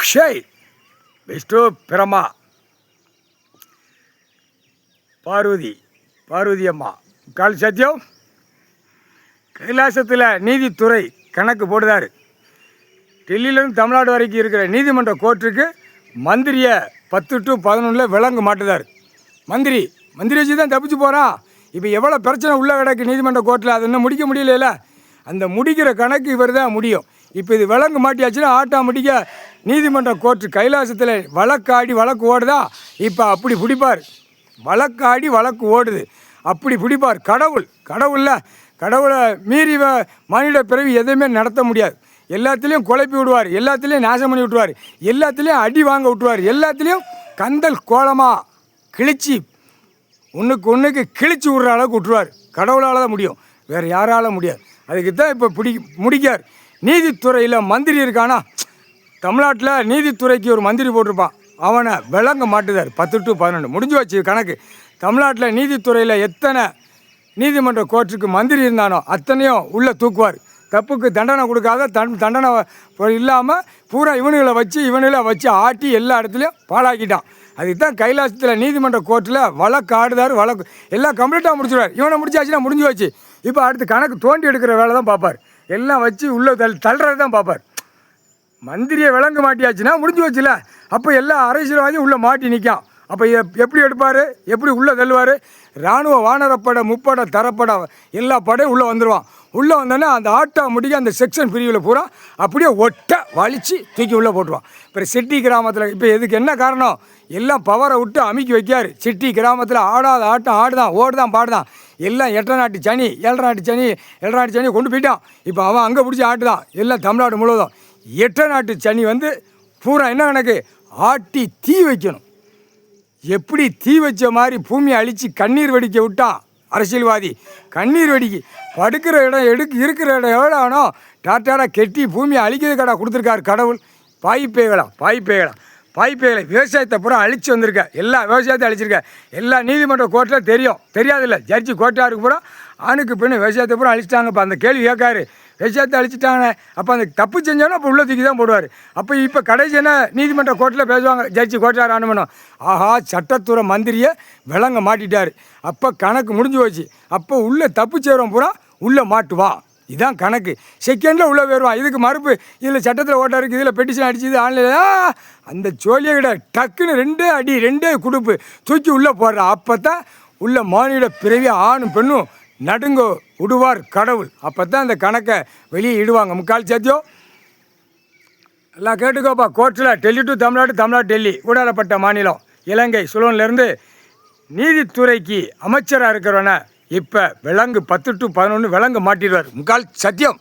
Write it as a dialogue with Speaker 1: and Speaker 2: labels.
Speaker 1: ஷேய் விஷ்ணு பிரமா பார்வதி அம்மா கால் சத்தியம் கைலாசத்தில் நீதித்துறை கணக்கு போடுதார். டெல்லியிலேருந்து தமிழ்நாடு வரைக்கும் இருக்கிற நீதிமன்ற கோர்ட்டுக்கு மந்திரியை 10 to 11 விலங்கு மாட்டுதார். மந்திரி வச்சு தான் தப்பிச்சு போகிறான். இப்போ எவ்வளோ பிரச்சனை உள்ள கிடக்கு நீதிமன்ற கோர்ட்டில், அதை இன்னும் முடிக்க முடியல. அந்த முடிக்கிற கணக்கு இவர் தான் முடியும். இப்போ இது விலங்கு மாட்டியாச்சுன்னா ஆட்டோமேட்டிக்க நீதிமன்ற கோர்ட்டு கைலாசத்தில் வழக்காடி வழக்கு ஓடுதா. இப்போ அப்படி பிடிப்பார். வழக்காடி வழக்கு ஓடுது, அப்படி பிடிப்பார். கடவுளை மீறி மனித பிறவி எதையுமே நடத்த முடியாது. எல்லாத்துலேயும் குழப்பி விடுவார், எல்லாத்துலேயும் நாசம் பண்ணி விட்டுருவார், எல்லாத்துலேயும் அடி வாங்க விட்டுருவார், எல்லாத்துலேயும் கந்தல் கோலமாக கிழிச்சி ஒன்றுக்கு கிழிச்சி விடுற அளவுக்கு விட்டுருவார். கடவுளால் தான் முடியும், வேறு யாரால் முடியாது. அதுக்கு தான் இப்போ முடிக்கார். நீதித்துறையில் மந்திரி இருக்கானா, தமிழ்நாட்டில் நீதித்துறைக்கு ஒரு மந்திரி போட்டிருப்பான், அவனை விளங்க மாட்டுதார். 10 to 11 முடிஞ்சு வச்சு கணக்கு. தமிழ்நாட்டில் நீதித்துறையில் எத்தனை நீதிமன்ற கோர்ட்டுக்கு மந்திரி இருந்தானோ அத்தனையும் உள்ளே தூக்குவார். தப்புக்கு தண்டனை கொடுக்காத தண்டனை இல்லாமல் பூரா இவனுகளை வச்சு ஆட்டி எல்லா இடத்துலையும் பாழாக்கிட்டான். அதுக்கு தான் கைலாசத்தில் நீதிமன்ற கோர்ட்டில் வழக்கு ஆடுதார். வழக்கு எல்லாம் கம்ப்ளீட்டாக முடிச்சுடுவார். இவனை முடிச்சாச்சுன்னா முடிஞ்சு வச்சு. இப்போ அடுத்து கணக்கு தோண்டி எடுக்கிற வேலை தான் பார்ப்பார். எல்லாம் வச்சு உள்ளே தள்ளுறது தான் பார்ப்பார். மந்திரியை விளங்க மாட்டியாச்சுன்னா முடிஞ்சு வச்சுல. அப்போ எல்லா அரசியல்வாதியும் உள்ளே மாட்டி நிற்கான். அப்போ எப்படி எடுப்பார், எப்படி உள்ளே தள்ளுவார்? இராணுவ வானரப்படை, முப்படை, தரப்படை எல்லா படையும் உள்ளே வந்துடுவான். உள்ளே வந்தோடனே அந்த ஆட்டோமேட்டிக்காக அந்த செக்ஷன் பிரிவில் பூரா அப்படியே வலித்து தூக்கி உள்ளே போட்டுருவான். இப்போ சிட்டி கிராமத்தில் இப்போ எதுக்கு என்ன காரணம்? எல்லாம் பவரை விட்டு அமுக்கி வைக்கார். சிட்டி கிராமத்தில் ஆடாத ஆட்டம் ஆடுதான், ஓடுதான், பாடுதான். எல்லாம் 8 நாட்டு சனி 7 நாட்டு சனி கொண்டு போயிட்டான். இப்போ அவன் அங்கே பிடிச்சி ஆட்டுதான். எல்லாம் தமிழ்நாடு முழுவதும் 8 நாட்டு சனி வந்து பூரா என்ன கணக்கு ஆட்டி தீ வைக்கணும். எப்படி தீ வச்ச மாதிரி பூமியை அழித்து கண்ணீர் வெடிக்க விட்டான் அரசியல்வாதி. கண்ணீர் வெடிக்கி படுக்கிற இடம் இருக்கிற இடம் எவ்வளோ ஆனோ டாட்டாராக கெட்டி பூமியை அழிக்கிறது கடை கொடுத்துருக்காரு கடவுள். பாய்ப்பேகளை விவசாயத்தை பூரா அழித்து வந்திருக்க. எல்லா விவசாயத்தையும் அழிச்சிருக்க. எல்லா நீதிமன்ற கோர்ட்டில் தெரியாதில்ல. ஜட்ஜி கோர்ட்டாருக்கு பூரா ஆணுக்கு பெண்ணு விவசாயத்தை பூரா அழிச்சிட்டாங்க. இப்போ அந்த கேள்வி கேட்காரு, விவசாயத்தை அழிச்சிட்டாங்க. அப்போ அந்த தப்பு செஞ்சோன்னா அப்போ உள்ள தூக்கி தான் போடுவார். அப்போ இப்போ கடைசி என்ன நீதிமன்ற கோர்ட்டில் பேசுவாங்க, ஜட்ஜி கோர்ட்டார் ஆணுமனும். ஆஹா, சட்டத்துறை மந்திரியை விலங்க மாட்டிட்டார். அப்போ கணக்கு முடிஞ்சு போச்சு. அப்போ உள்ளே தப்பு செய்கிறவன் பூரா உள்ளே மாட்டுவான். இதுதான் கணக்கு. செகண்டில் உள்ளே போயிடுவான். இதுக்கு மறுப்பு இதில் சட்டத்தில் ஓட்டா இருக்குது, இதில் பெட்டிஷன் அடிச்சுது, ஆன்லைனில் அந்த சோழியை விட டக்குன்னு 2 அடி 2 குடுப்பு தூக்கி உள்ளே போடுறான். அப்போ தான் உள்ள மானிட பிறவி ஆணும் பெண்ணும் நடுங்க விடுவார் கடவுள். அப்போ தான் அந்த கணக்கை வெளியே இடுவாங்க. முக்கால் சத்தியம் எல்லாம் கேட்டுக்கோப்பா. கோர்ட்டில் டெல்லி டு தமிழ்நாடு டெல்லி ஊடாடப்பட்ட மாநிலம் இலங்கை சுலோன்லேருந்து நீதித்துறைக்கு அமைச்சராக இருக்கிறவன இப்போ விலங்கு 10 to 11 விலங்கு மாட்டிடுவார். முக்கால் சத்தியம்.